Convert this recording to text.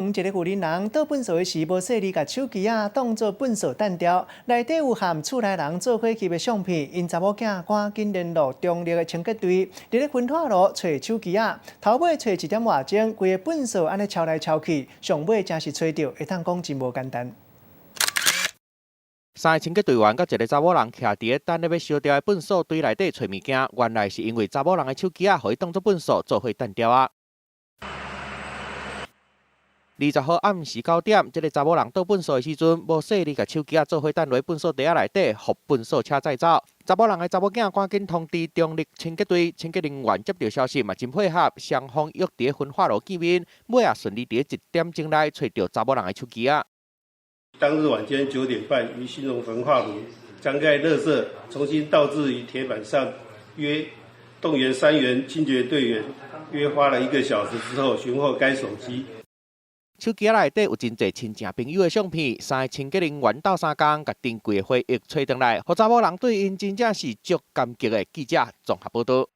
一个富人人倒粪扫时，无细力把手机当作粪扫弹掉，内底有含厝内人做伙翕的相片。因查某囝赶紧联络中立的清洁队，伫咧分化路找手机头尾找1点外钟，规个粪扫安尼抄来抄去，上尾真是找到，会当讲真无简单。 3个清洁队员甲一个查某人徛伫等咧要烧掉的粪扫堆内底找物件，原来是因为查某人的手机互伊当作粪扫做伙弹掉20号暗时9点，这个查某人倒粪扫的时阵，无细力甲手机做伙弹落粪扫袋内底，互粪扫车载走。查某人的查某囝赶紧通知中立清洁队，清洁人员接到消息嘛真配合，双方约伫分化路见面，尾顺利伫1点钟内找到查某人的手机当日晚间9点半，于新隆焚化炉将该垃圾重新倒置于铁板上，动员3员清洁队员，花了1个小时之后，寻获该手机。手机内底有真侪亲戚朋友的相片，3个清洁人员斗3工，甲珍贵的回忆找回来，互查某人对因真正是足感激的记者综合报道。